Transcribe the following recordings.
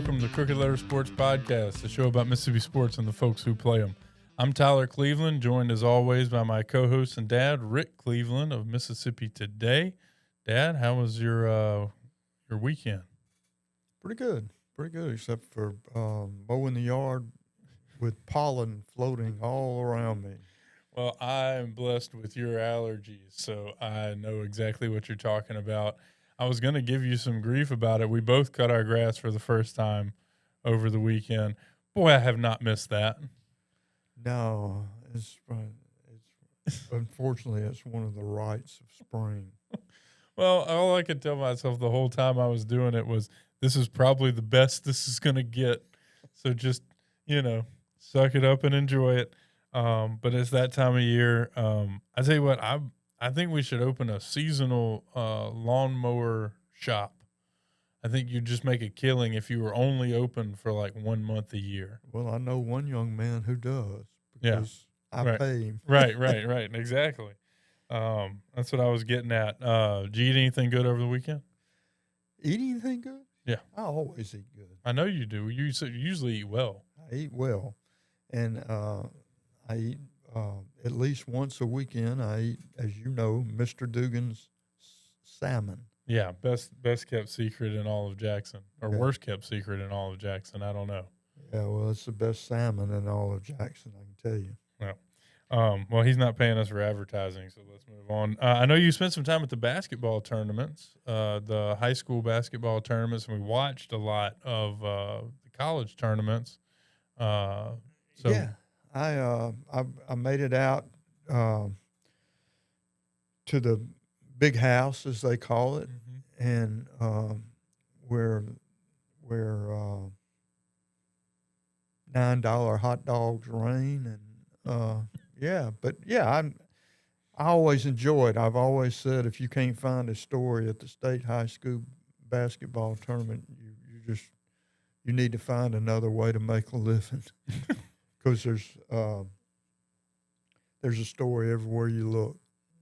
welcome to the Crooked Letter Sports Podcast, the show about Mississippi sports and the folks who play them. I'm Tyler Cleveland, joined as always by my co-host and dad, Rick Cleveland of Mississippi Today. Dad, how was your weekend? Pretty good, except for mowing the yard with pollen floating all around me. Well, I'm blessed with your allergies, so I know exactly what you're talking about. I was going to give you some grief about it. We both cut our grass for the first time over the weekend. Boy, I have not missed that. No, it's unfortunately, it's one of the rites of spring. Well, all I could tell myself the whole time I was doing it was, this is probably the best this is going to get. So just, suck it up and enjoy it. But it's that time of year. I tell you what, I think we should open a seasonal lawnmower shop. I think you'd just make a killing if you were only open for like 1 month a year. Well, I know one young man who does because I pay him. Right, exactly. That's what I was getting at. Did you eat anything good over the weekend? Eat anything good? Yeah. I always eat good. I know you do. You usually eat well. I eat well, and I eat at least once a weekend. I eat, as you know, Mr. Dugan's salmon. Yeah, best kept secret in all of Jackson, or worst kept secret in all of Jackson. I don't know. Yeah, well, it's the best salmon in all of Jackson, I can tell you. Well, he's not paying us for advertising, so let's move on. I know you spent some time at the basketball tournaments, the high school basketball tournaments, and we watched a lot of the college tournaments. Yeah, I made it out to the big house, as they call it, and where $9 hot dogs reign, and I always enjoy it. I've always said if you can't find a story at the state high school basketball tournament, you need to find another way to make a living, because there's a story everywhere you look.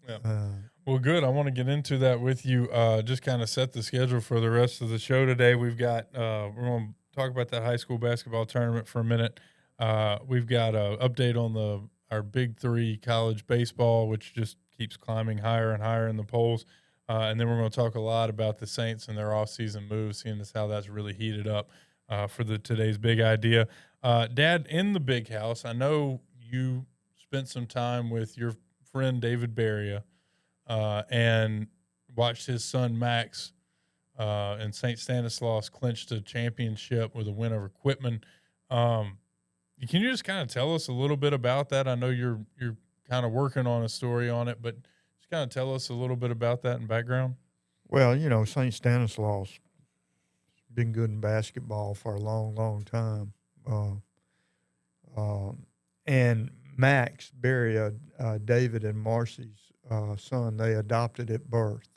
Yeah. Well, good. I want to get into that with you. Just kind of set the schedule for the rest of the show today. We've got we're going to talk about that high school basketball tournament for a minute. We've got an update on our Big Three college baseball, which just keeps climbing higher and higher in the polls. And then we're going to talk a lot about the Saints and their offseason moves, seeing as how that's really heated up for today's big idea. Dad, in the big house, I know you spent some time with your friend David Beria and watched his son Max and St. Stanislaus clinched a championship with a win over Quitman. Can you just kind of tell us a little bit about that? I know you're kind of working on a story on it, but just kind of tell us a little bit about that and background. Well, St. Stanislaus has been good in basketball for a long, long time. And Max Beria, David and Marcy's son, they adopted at birth.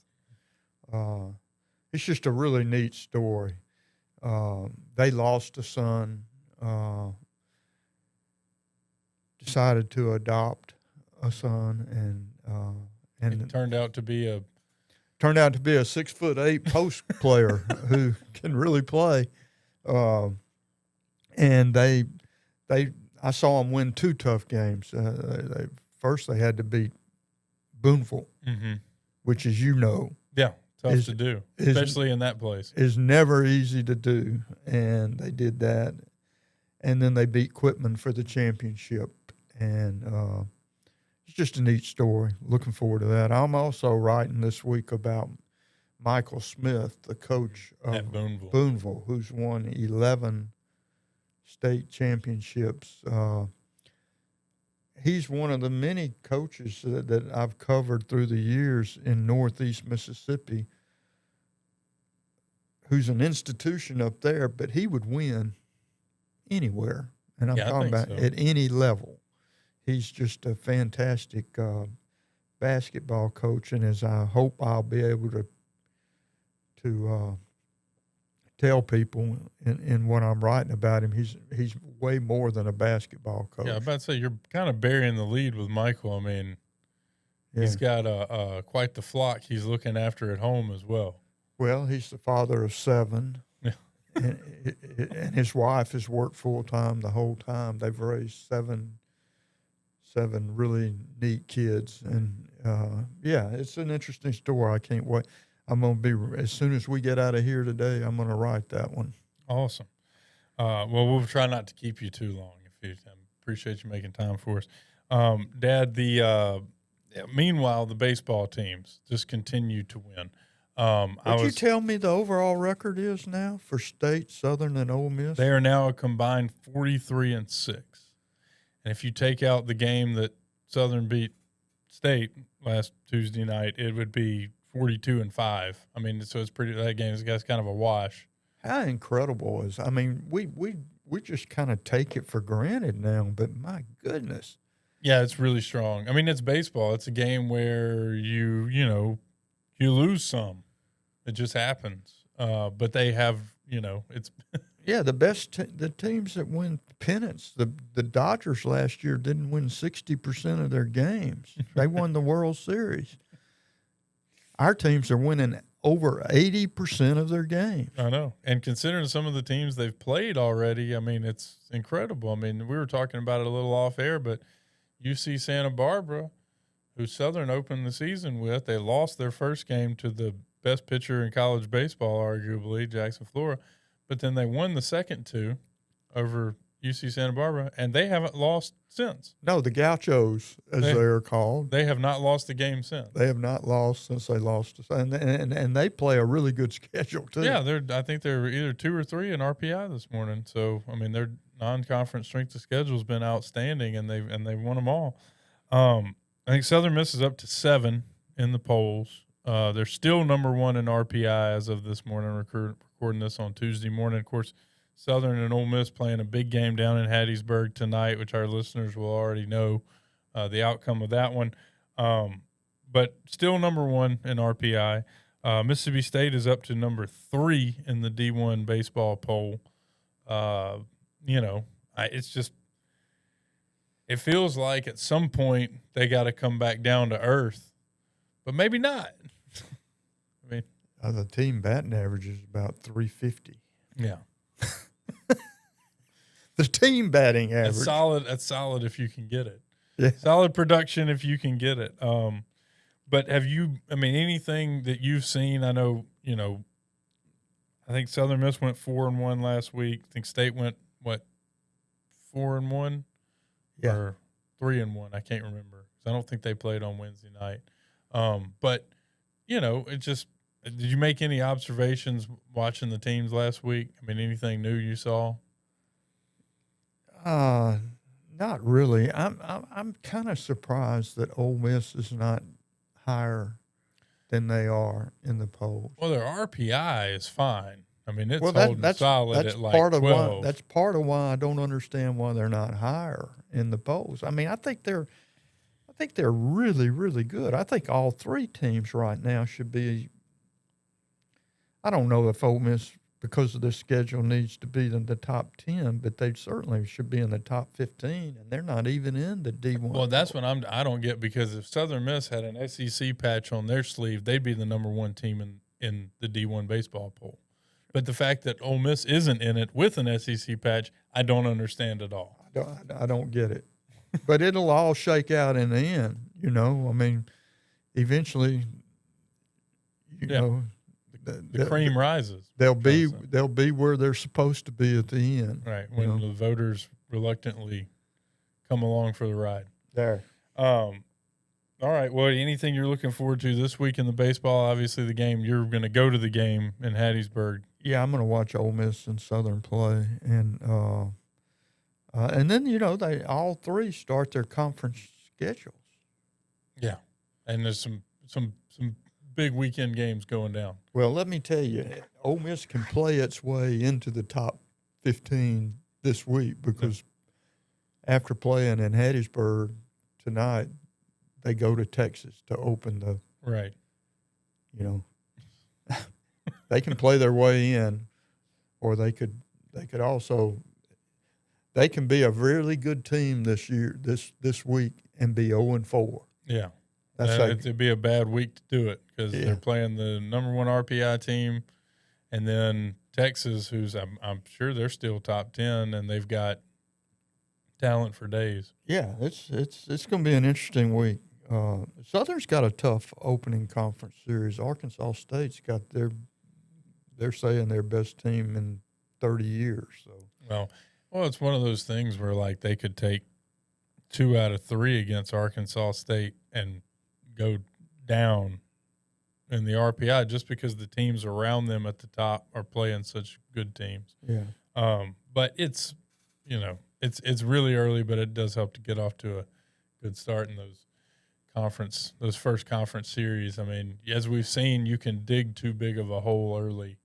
It's just a really neat story. They lost a son, decided to adopt a son, and it turned out to be a 6'8" post player who can really play. And I saw them win 2 tough games. First, they had to beat Boonville, which, as you know, tough to do, especially in that place. Is never easy to do, and they did that. And then they beat Quitman for the championship, and it's just a neat story. Looking forward to that. I'm also writing this week about Michael Smith, the coach of Boonville, who's won 11 state championships. He's one of the many coaches that I've covered through the years in Northeast Mississippi who's an institution up there, but he would win anywhere. And I'm talking about at any level. He's just a fantastic basketball coach, and as I hope I'll be able to tell people in what I'm writing about him, he's way more than a basketball coach. Yeah, I'm about to say, you're kind of burying the lead with Michael. I mean, he's got quite the flock he's looking after at home as well. Well, he's the father of 7. Yeah. and his wife has worked full time the whole time. They've raised seven really neat kids, and yeah, it's an interesting story. I can't wait. I'm gonna be as soon as we get out of here today. I'm gonna write that one. Awesome. Well, we'll try not to keep you too long. Appreciate you making time for us, Dad. Meanwhile, the baseball teams just continue to win. Would you tell me the overall record is now for State, Southern, and Ole Miss? They are now a combined 43-6. And if you take out the game that Southern beat State last Tuesday night, it would be 42-5. I mean, so it's pretty. That game is kind of a wash. How incredible is? I mean, we just kind of take it for granted now, but my goodness. Yeah, it's really strong. I mean, it's baseball. It's a game where you lose some. It just happens. But they have, it's yeah, the teams that win pennants. The Dodgers last year didn't win 60% of their games. They won the World Series. Our teams are winning over 80% of their games. I know. And considering some of the teams they've played already, I mean, it's incredible. I mean, we were talking about it a little off air, but UC Santa Barbara, who Southern opened the season with, they lost their first game to the best pitcher in college baseball, arguably, Jackson Flora. But then they won the second two over UC Santa Barbara, and they haven't lost since. No, the Gauchos, as they're called. They have not lost a game since. They have not lost since they lost. And they play a really good schedule, too. Yeah, I think they're either 2 or 3 in RPI this morning. So, I mean, their non-conference strength of schedule has been outstanding, and they've won them all. I think Southern Miss is up to 7 in the polls. They're still number 1 in RPI as of this morning. Recording this on Tuesday morning. Of course, Southern and Ole Miss playing a big game down in Hattiesburg tonight, which our listeners will already know the outcome of that one. But still number 1 in RPI. Mississippi State is up to number 3 in the D1 baseball poll. It's just – it feels like at some point they got to come back down to earth, but maybe not. I mean, the team batting average is about 350. Yeah. The team batting average. That's solid if you can get it. Yeah. Solid production if you can get it. But have you, I mean, anything that you've seen, I know, I think Southern Miss went 4-1 last week. I think State went, 4-1? Yeah. Or 3-1. I can't remember. I don't think they played on Wednesday night. But, it just, did you make any observations watching the teams last week? I mean, anything new you saw? Not really. I'm kind of surprised that Ole Miss is not higher than they are in the polls. Well, their RPI is fine. I mean, it's that's solid that's at like part 12. Of that's part of why I don't understand why they're not higher in the polls. I mean, I think they're really, really good. I think all 3 teams right now should be. I don't know if Ole Miss, because of their schedule, needs to be in the top 10, but they certainly should be in the top 15, and they're not even in the D1. Well, that's what I don't get, because if Southern Miss had an SEC patch on their sleeve, they'd be the number 1 team in the D1 baseball poll. But the fact that Ole Miss isn't in it with an SEC patch, I don't understand at all. I don't get it. But it'll all shake out in the end, I mean, eventually, the cream rises. They'll be where they're supposed to be at the end. Right, when the voters reluctantly come along for the ride. There. All right. Well, anything you're looking forward to this week in the baseball? Obviously, the game, you're going to go to the game in Hattiesburg. Yeah, I'm going to watch Ole Miss and Southern play, and then they all 3 start their conference schedules. Yeah, and there's some big weekend games going down. Well, let me tell you, Ole Miss can play its way into the top 15 this week, because after playing in Hattiesburg tonight, they go to Texas to open the right. They can play their way in, or they could also. They can be a really good team this year, this week, and be 0-4. Yeah. It'd be a bad week to do it, because they're playing the number 1 RPI team, and then Texas, who's I'm sure they're still top 10, and they've got talent for days. Yeah, it's going to be an interesting week. Southern's got a tough opening conference series. Arkansas State's got they're saying their best team in 30 years. So well, it's one of those things where like they could take 2 out of 3 against Arkansas State and go down in the RPI just because the teams around them at the top are playing such good teams. yeah, But it's it's really early, but it does help to get off to a good start in those first conference series. I mean, as we've seen, you can dig too big of a hole early.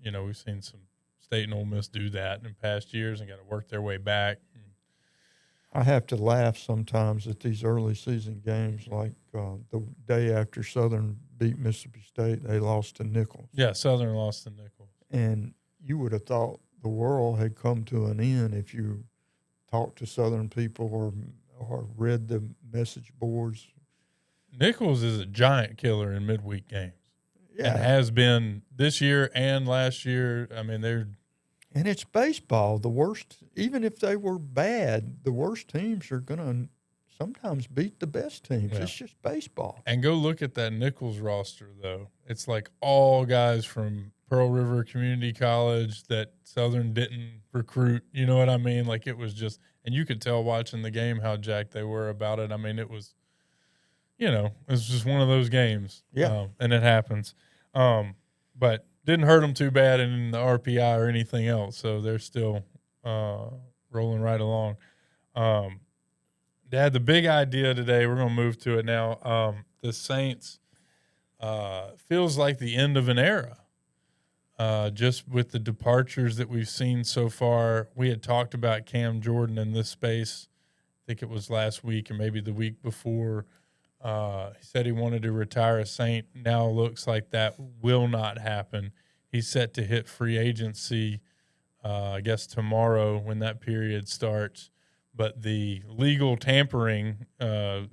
We've seen some State and Ole Miss do that in past years and got to work their way back. I have to laugh sometimes at these early season games, like the day after Southern beat Mississippi State, they lost to Nicholls. Yeah, Southern lost to Nicholls. And you would have thought the world had come to an end if you talked to Southern people or read the message boards. Nicholls is a giant killer in midweek games. Yeah. And has been this year and last year. I mean, and it's baseball. The worst, even if they were bad, the worst teams are going to sometimes beat the best teams. Yeah. It's just baseball. And go look at that Nicholls roster, though. It's like all guys from Pearl River Community College that Southern didn't recruit. You know what I mean? Like it was just – and you could tell watching the game how jacked they were about it. I mean, it was – it was just one of those games. Yeah. And it happens. But didn't hurt them too bad in the RPI or anything else, so they're still rolling right along. Dad, the big idea today, we're going to move to it now. The Saints feels like the end of an era. Just with the departures that we've seen so far. We had talked about Cam Jordan in this space. I think it was last week or maybe the week before. He said he wanted to retire a Saint. Now looks like that will not happen. He's set to hit free agency, I guess, tomorrow when that period starts. But the legal tampering time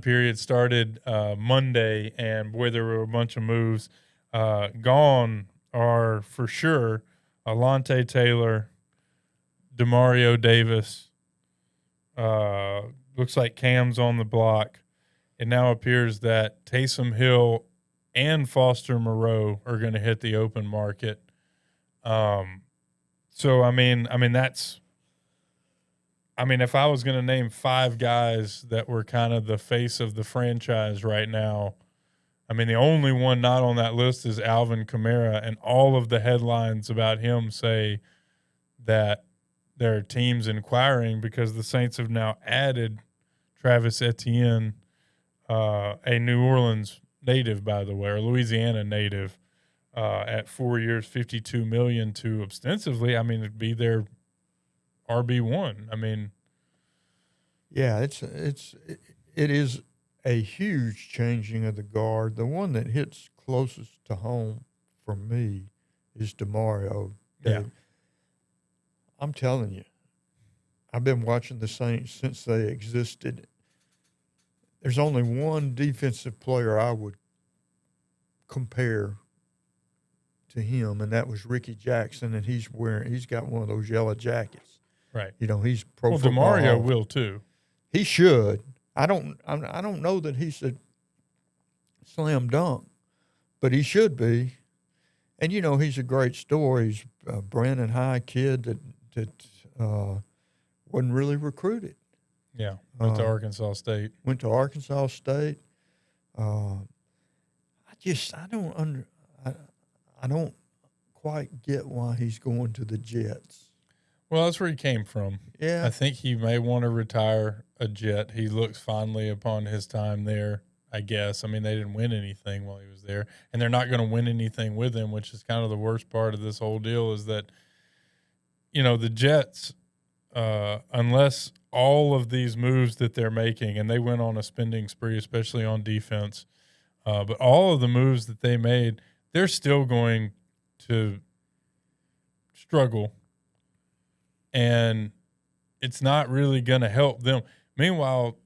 period started Monday, and boy, there were a bunch of moves. Gone are for sure Alontae Taylor, Demario Davis. Looks like Cam's on the block. It now appears that Taysom Hill and Foster Moreau are going to hit the open market. So I mean that's. I mean, if I was going to name 5 guys that were kind of the face of the franchise right now, I mean, the only one not on that list is Alvin Kamara, and all of the headlines about him say that there are teams inquiring because the Saints have now added Travis Etienne, a New Orleans native, by the way, or Louisiana native, at 4 years, $52 million to ostensibly, I mean, it'd be their RB1. I mean, yeah, it is a huge changing of the guard. The one that hits closest to home for me is Demario. Yeah. I'm telling you, I've been watching the Saints since they existed. There's only one defensive player I would compare to him, and that was Ricky Jackson, and he's got one of those yellow jackets. right. He's pro football. Demario will too. He should. I don't know that he's a slam dunk, but he should be. And he's a great story. He's a Brandon High kid that wasn't really recruited. Yeah, went to Arkansas State. I don't quite get why he's going to the Jets. Well, that's where he came from. Yeah. I think he may want to retire a Jet. He looks fondly upon his time there, I guess. I mean, they didn't win anything while he was there, and they're not going to win anything with him, which is kind of the worst part of this whole deal is that, the Jets, unless all of these moves that they're making, and they went on a spending spree, especially on defense, but all of the moves that they made, they're still going to struggle. And it's not really going to help them. Meanwhile,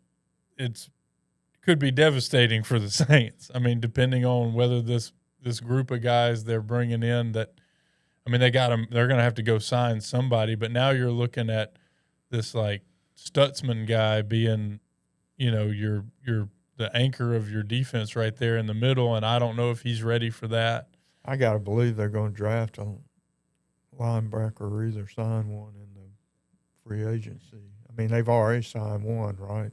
it could be devastating for the Saints. I mean, depending on whether this this group of guys they're bringing in that, I mean, they got them. They're going to have to go sign somebody. But now you're looking at this like Stutzman guy being, your the anchor of your defense right there in the middle, and I don't know if he's ready for that. I got to believe they're going to draft a linebacker or either sign one in the free agency. I mean, they've already signed one, right?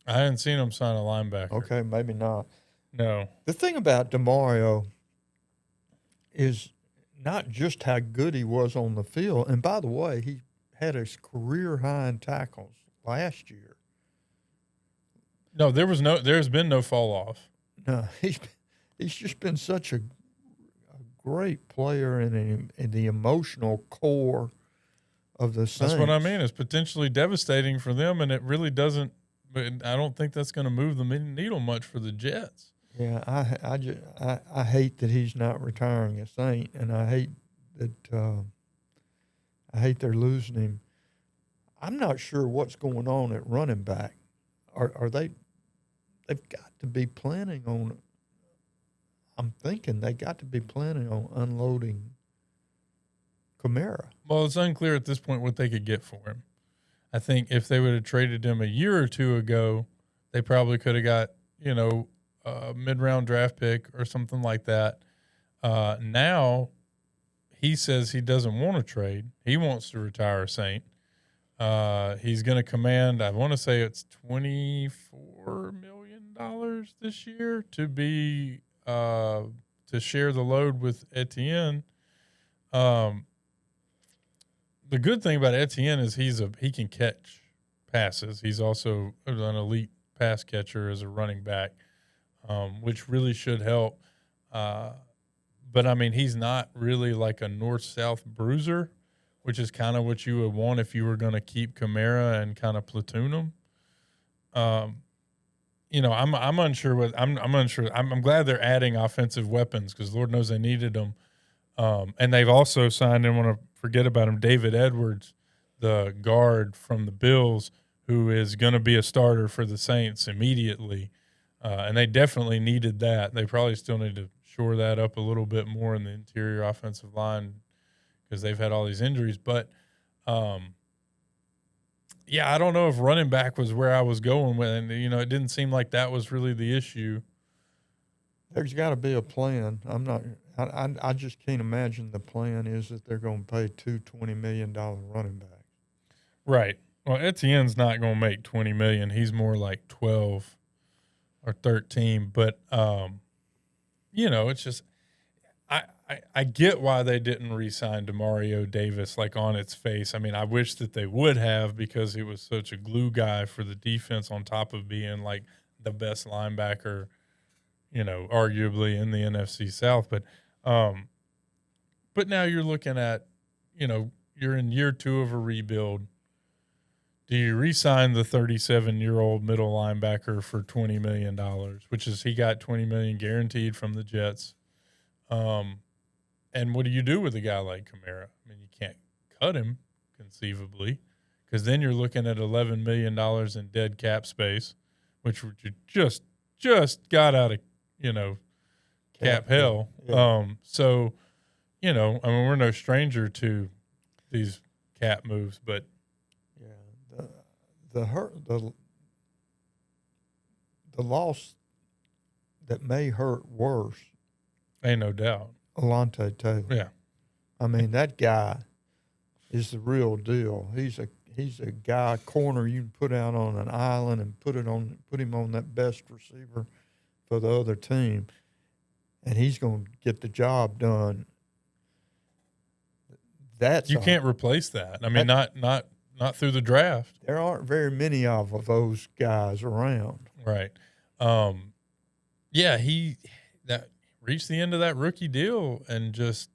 I hadn't seen him sign a linebacker. Okay, maybe not. No. The thing about DeMario is not just how good he was on the field. And by the way, he had his career high in tackles last year. No, there's been no fall off. No, he's just been such a great player in the emotional core of the Saints. That's what I mean. It's potentially devastating for them, and it really doesn't. But I don't think that's going to move the needle much for the Jets. Yeah, I hate that he's not retiring a Saint, and I hate that they're losing him. I'm not sure what's going on at running back. Are they? They've got to be planning on. I'm thinking they got to be planning on unloading Kamara. Well, it's unclear at this point what they could get for him. I think if they would have traded him a year or two ago, they probably could have got, a mid-round draft pick or something like that. Now he says he doesn't want to trade. He wants to retire a Saint. He's going to command, I want to say it's $24 million this year to be to share the load with Etienne. The good thing about Etienne is he can catch passes. He's also an elite pass catcher as a running back, which really should help. But, I mean, he's not really like a north-south bruiser, which is kind of what you would want if you were going to keep Kamara and kind of platoon him. I'm unsure. I'm unsure. I'm glad they're adding offensive weapons because Lord knows they needed them. And they've also signed, and want to forget about him, David Edwards, the guard from the Bills, who is going to be a starter for the Saints immediately. And they definitely needed that. They probably still need to shore that up a little bit more in the interior offensive line because they've had all these injuries. But, I don't know if running back was where I was going with. And, it didn't seem like that was really the issue. There's got to be a plan. I just can't imagine the plan is that they're going to pay two $20 million running backs. Right. Well, Etienne's not going to make $20 million. He's more like 12 or 13. But, it's just I get why they didn't re-sign DeMario Davis like on its face. I mean, I wish that they would have because he was such a glue guy for the defense on top of being like the best linebacker, arguably in the NFC South. But now you're looking at, you're in year 2 of a rebuild. Do you re-sign the 37-year-old middle linebacker for $20 million, which is he got $20 million guaranteed from the Jets? And what do you do with a guy like Kamara? I mean, you can't cut him conceivably because then you're looking at $11 million in dead cap space, which you just got out of, cap hell. Yeah. So, I mean, we're no stranger to these cap moves, but the loss that may hurt worse. Ain't no doubt. Alontae Taylor. Yeah. I mean, that guy is the real deal. He's a guy corner you can put out on an island and put him on that best receiver for the other team, and he's going to get the job done. You can't replace that. I mean, not through the draft. There aren't very many of those guys around. Right. He reached the end of that rookie deal and just,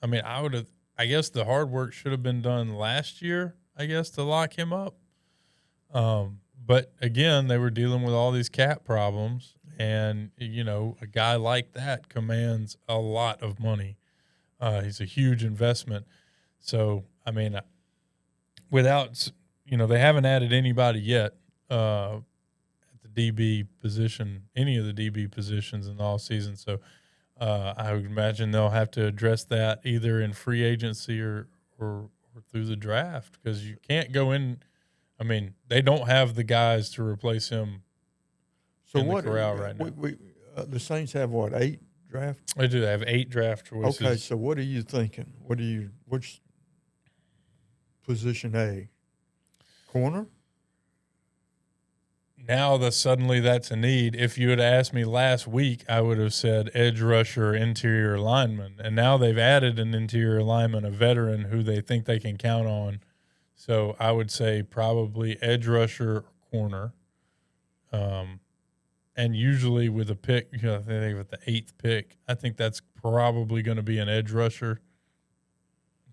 I mean, I guess the hard work should have been done last year, to lock him up. But again, they were dealing with all these cap problems, and, a guy like that commands a lot of money. He's a huge investment. So, I mean, without, they haven't added anybody yet at the DB position, any of the DB positions in the offseason. So I would imagine they'll have to address that either in free agency or through the draft, because you can't go in. I mean, they don't have the guys to replace him in the corral right now. The Saints have, 8 draft? They do. They have 8 draft choices. Okay, so what are you thinking? Which position A? Corner? Now suddenly that's a need. If you had asked me last week, I would have said edge rusher, interior lineman. And now they've added an interior lineman, a veteran who they think they can count on. So I would say probably edge rusher, corner. And usually with a pick, I think with the 8th pick, I think that's probably going to be an edge rusher,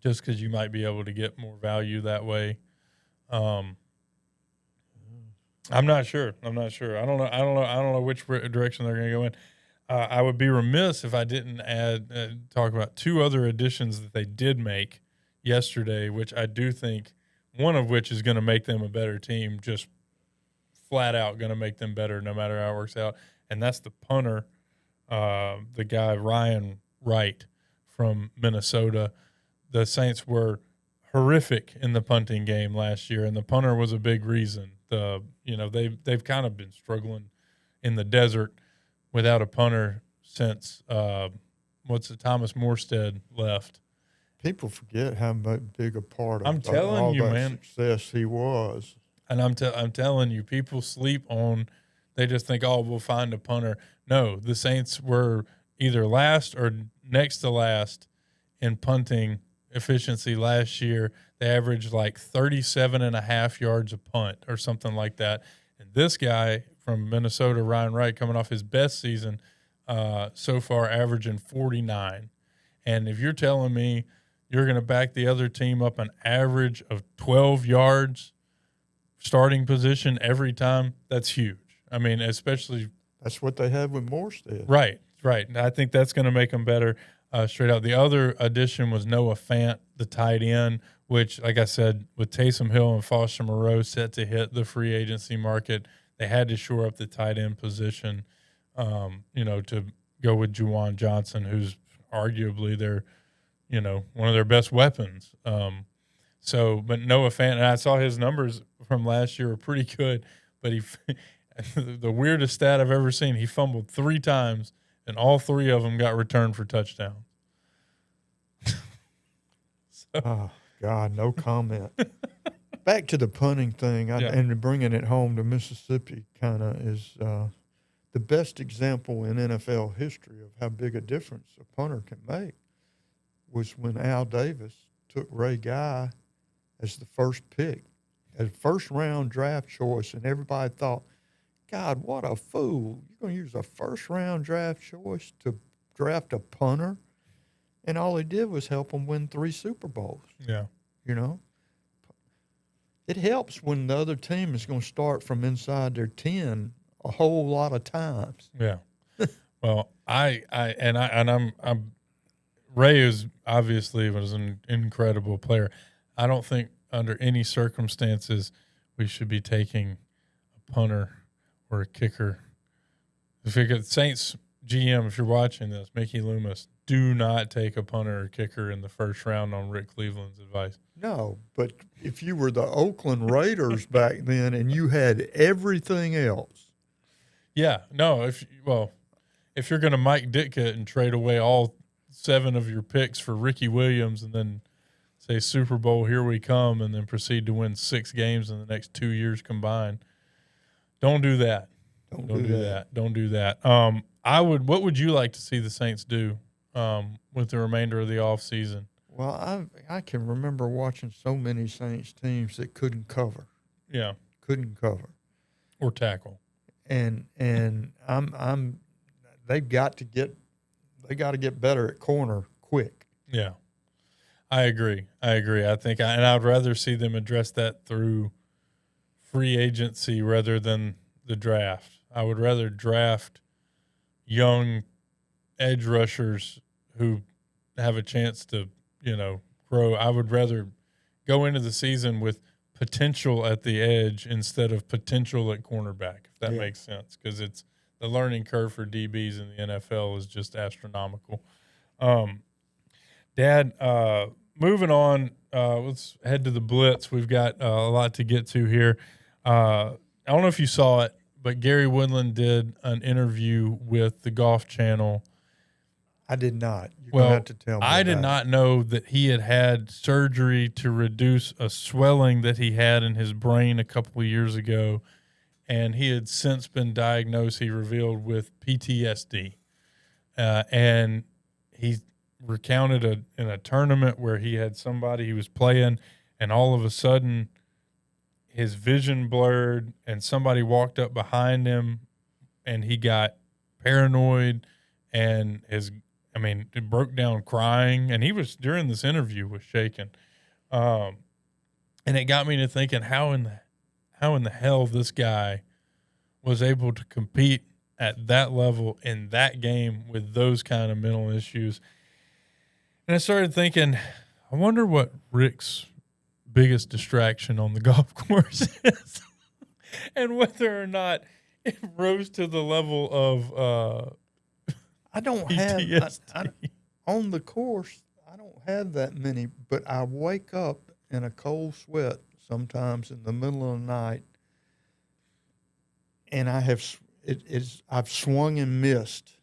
just because you might be able to get more value that way. I'm not sure. I don't know which direction they're going to go in. I would be remiss if I didn't talk about 2 other additions that they did make yesterday, which I do think, one of which is going to make them a better team, just flat out going to make them better no matter how it works out. And that's the punter, the guy Ryan Wright from Minnesota. The Saints were horrific in the punting game last year, and the punter was a big reason. They've kind of been struggling in the desert without a punter since Thomas Morstead left. People forget how big a part of I'm telling all you, that man. success he was. And I'm telling you, people sleep on. They just think, oh, we'll find a punter. No, the Saints were either last or next to last in punting efficiency last year. They averaged like 37.5 yards a punt or something like that. And this guy from Minnesota, Ryan Wright, coming off his best season so far, averaging 49. And if you're telling me you're going to back the other team up an average of 12 yards starting position every time, that's huge. I mean, especially – that's what they had with Morstead. Right. And I think that's going to make them better straight out. The other addition was Noah Fant, the tight end, which, like I said, with Taysom Hill and Foster Moreau set to hit the free agency market, they had to shore up the tight end position, to go with Juwan Johnson, who's arguably their, one of their best weapons. But Noah Fant, and I saw his numbers from last year were pretty good, but the weirdest stat I've ever seen, he fumbled 3 times, and all 3 of them got returned for touchdowns. Oh, God, no comment. Back to the punting thing, and bringing it home to Mississippi kind of is the best example in NFL history of how big a difference a punter can make was when Al Davis took Ray Guy as the first pick, as first-round draft choice, and everybody thought, God, what a fool. You're going to use a first-round draft choice to draft a punter? And all he did was help them win 3 Super Bowls. Yeah. It helps when the other team is going to start from inside their 10 a whole lot of times. Yeah. Well, Ray is obviously was an incredible player. I don't think under any circumstances we should be taking a punter or a kicker. If you get Saints GM, if you're watching this, Mickey Loomis, do not take a punter or kicker in the first round on Rick Cleveland's advice. No, but if you were the Oakland Raiders back then and you had everything else. Yeah, no, if you're going to Mike Ditka and trade away all 7 of your picks for Ricky Williams and then say Super Bowl, here we come, and then proceed to win 6 games in the next 2 years combined, don't do that. Don't do that. What would you like to see the Saints do with the remainder of the offseason? Well, I can remember watching so many Saints teams that couldn't cover. Yeah. Couldn't cover. Or tackle. And they've got to get better at corner quick. Yeah. I agree. I think I'd rather see them address that through free agency rather than the draft. I would rather draft young edge rushers who have a chance to, grow. I would rather go into the season with potential at the edge instead of potential at cornerback, if that Yeah. makes sense, because it's the learning curve for DBs in the NFL is just astronomical. Dad, moving on, let's head to the Blitz. We've got a lot to get to here. I don't know if you saw it, but Gary Woodland did an interview with the Golf Channel. I did not. You're going to have to tell me. I did not know that he had surgery to reduce a swelling that he had in his brain a couple of years ago, and he had since been diagnosed, he revealed, with PTSD. And he recounted in a tournament where he had somebody he was playing, and all of a sudden his vision blurred, and somebody walked up behind him, and he got paranoid, and it broke down crying, and he was, during this interview, was shaking. And it got me to thinking how in the hell this guy was able to compete at that level in that game with those kind of mental issues. And I started thinking, I wonder what Rick's biggest distraction on the golf course is and whether or not it rose to the level of I don't PTSD. have on the course. I don't have that many, but I wake up in a cold sweat sometimes in the middle of the night, and I've swung and missed.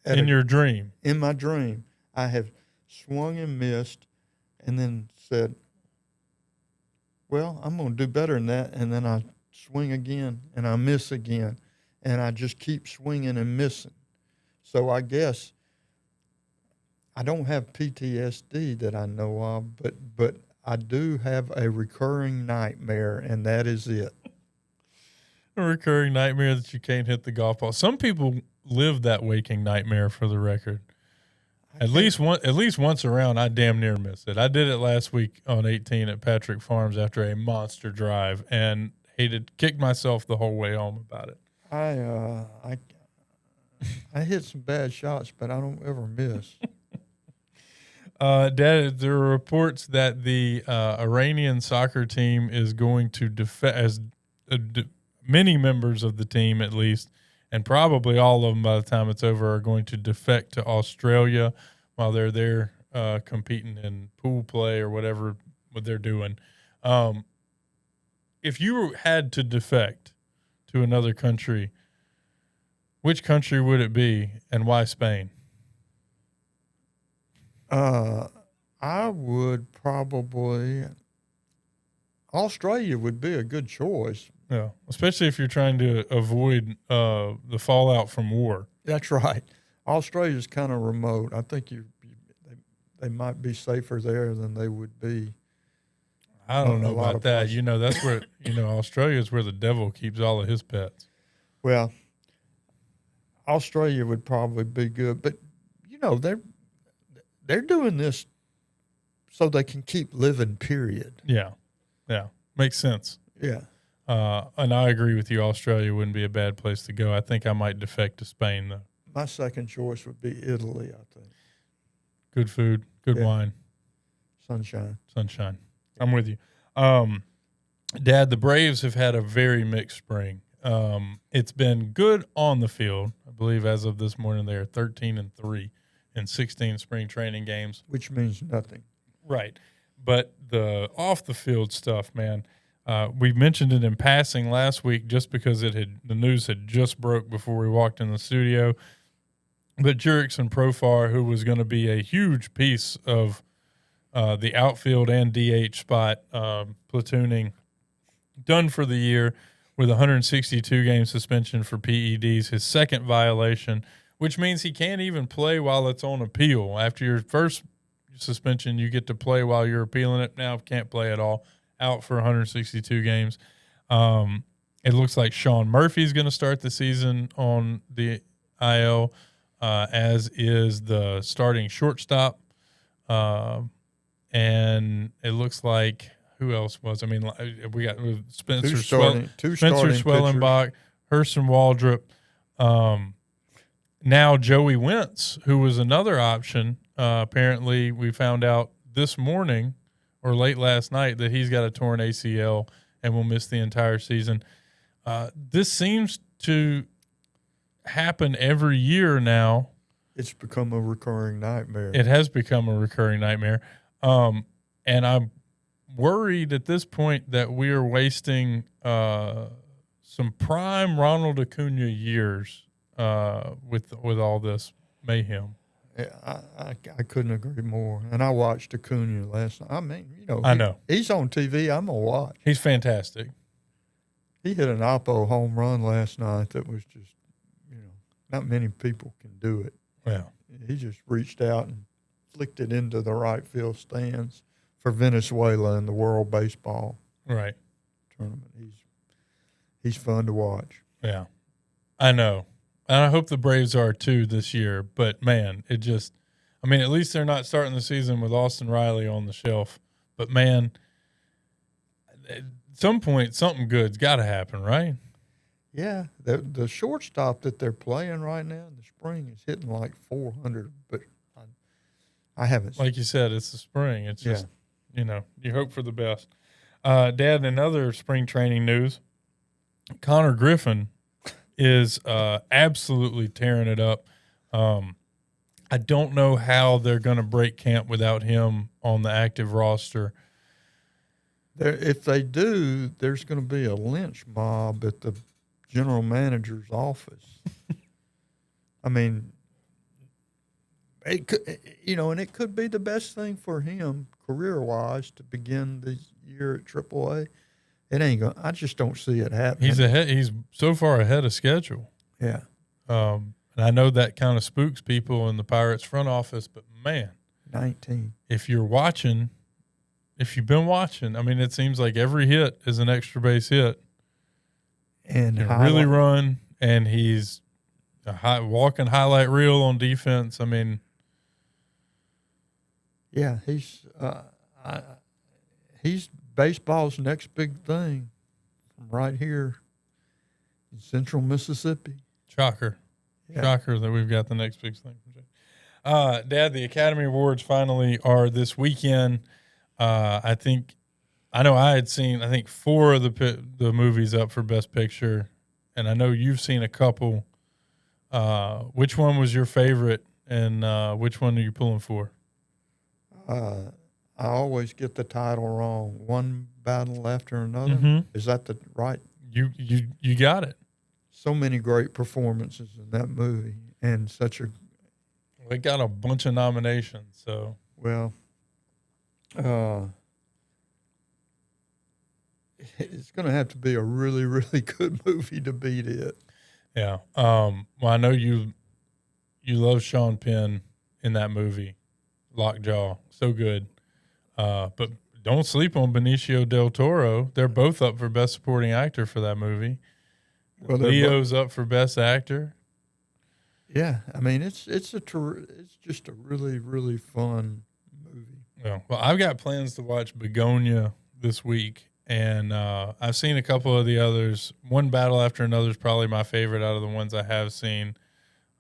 In your dream? In my dream, I have swung and missed, and then said, "Well, I'm going to do better than that," and then I swing again, and I miss again, and I just keep swinging and missing. So I guess I don't have PTSD that I know of, but I do have a recurring nightmare, and that is it. A recurring nightmare that you can't hit the golf ball. Some people live that waking nightmare, for the record. At least once around, I damn near missed it. I did it last week on 18 at Patrick Farms after a monster drive, and kicked myself the whole way home about it. I hit some bad shots, but I don't ever miss. Dad, there are reports that the Iranian soccer team is going to defect, many members of the team at least, and probably all of them by the time it's over, are going to defect to Australia while they're there competing in pool play or whatever what they're doing. If you had to defect to another country, which country would it be, and why Spain? I would probably Australia would be a good choice. Yeah, especially if you're trying to avoid the fallout from war. That's right. Australia's kind of remote. I think they might be safer there than they would be. I don't know about that. Places. That's where Australia is where the devil keeps all of his pets. Well, Australia would probably be good, but they're doing this so they can keep living. Period. Yeah, makes sense. Yeah. And I agree with you. Australia wouldn't be a bad place to go. I think I might defect to Spain, though. My second choice would be Italy, I think. Good food, good wine. Sunshine. I'm with you. Dad, the Braves have had a very mixed spring. It's been good on the field. I believe as of this morning, they are 13-3 in 16 spring training games. Which means nothing. Right. But the off-the-field stuff, man, we mentioned it in passing last week just because the news had just broke before we walked in the studio. But Jurickson Profar, who was going to be a huge piece of the outfield and DH spot platooning, done for the year with a 162-game suspension for PEDs, his second violation, which means he can't even play while it's on appeal. After your first suspension, you get to play while you're appealing it. Now can't play at all. Out for 162 games. It looks like Sean Murphy's going to start the season on the IL, as is the starting shortstop. And it looks like who else was? I mean, we got Spencer Swellenbach, Hurston Waldrop. Now Joey Wentz, who was another option. Apparently, we found out this morning or late last night that he's got a torn ACL and will miss the entire season. This seems to happen every year now. It's become a recurring nightmare. It has become a recurring nightmare. And I'm worried at this point that we are wasting some prime Ronald Acuna years with all this mayhem. I couldn't agree more. And I watched Acuna last night. I mean, I know. He's on TV. I'm going to watch. He's fantastic. He hit an Oppo home run last night that was just, not many people can do it. Yeah. He just reached out and flicked it into the right field stands for Venezuela in the World Baseball tournament. He's fun to watch. Yeah, I know. And I hope the Braves are too this year. But, man, at least they're not starting the season with Austin Riley on the shelf. But, man, at some point, something good's got to happen, right? Yeah. The shortstop that they're playing right now in the spring is hitting like 400. But I haven't seen. Like you said, it's the spring. It's just, you hope for the best. Dad, in other spring training news, Connor Griffin is absolutely tearing it up. I don't know how they're going to break camp without him on the active roster. If they do, there's going to be a lynch mob at the general manager's office. I mean, it could, and it could be the best thing for him career-wise to begin the year at AAA. It ain't going. I just don't see it happening. He's ahead. He's so far ahead of schedule. Yeah. And I know that kind of spooks people in the Pirates front office, but man, 19. If you've been watching, I mean, it seems like every hit is an extra base hit. And really run, and he's a walking highlight reel on defense. I mean, yeah, he's baseball's next big thing from right here in central Mississippi. Shocker. Yeah. Shocker that we've got the next big thing. Dad, the Academy Awards finally are this weekend. I know I had seen, 4 of the movies up for Best Picture, and I know you've seen a couple. Which one was your favorite, and which one are you pulling for? I always get the title wrong. One Battle After Another. Mm-hmm. Is that the right? You got it. So many great performances in that movie, and They got a bunch of nominations. So it's going to have to be a really, really good movie to beat it. Yeah. Well, I know you love Sean Penn in that movie, Lockjaw. So good. But don't sleep on Benicio del Toro. They're both up for Best Supporting Actor for that movie. Well, Leo's up for Best Actor. Yeah, I mean it's just a really, really fun movie. Well, I've got plans to watch Begonia this week, and I've seen a couple of the others. One Battle After Another is probably my favorite out of the ones I have seen.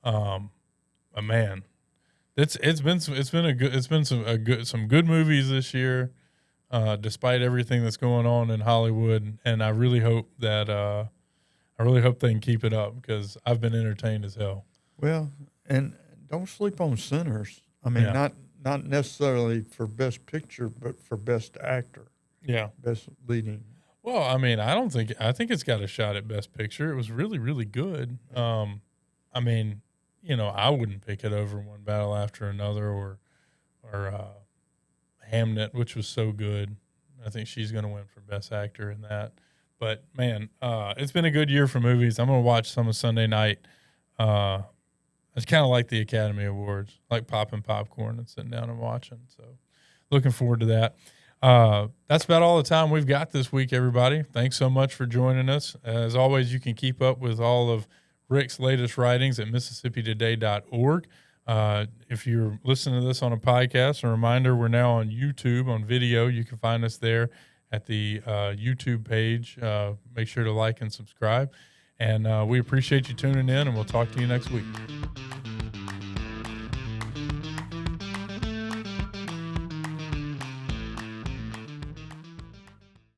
Man, it's been some good movies this year, despite everything that's going on in Hollywood, and I really hope that they can keep it up because I've been entertained as hell. Well, and don't sleep on Sinners. I mean, not necessarily for Best Picture, but for Best Actor. Yeah, Best Leading. Well, I mean, I think it's got a shot at Best Picture. It was really, really good. I mean, I wouldn't pick it over One Battle After Another or Hamnet, which was so good. I think she's going to win for Best Actor in that. But, man, it's been a good year for movies. I'm going to watch some of Sunday night. It's kind of like the Academy Awards, like popping popcorn and sitting down and watching. So looking forward to that. That's about all the time we've got this week, everybody. Thanks so much for joining us. As always, you can keep up with all of Rick's latest writings at MississippiToday.org. If you're listening to this on a podcast, a reminder, we're now on YouTube on video. You can find us there at the YouTube page. Make sure to like and subscribe. And we appreciate you tuning in, and we'll talk to you next week.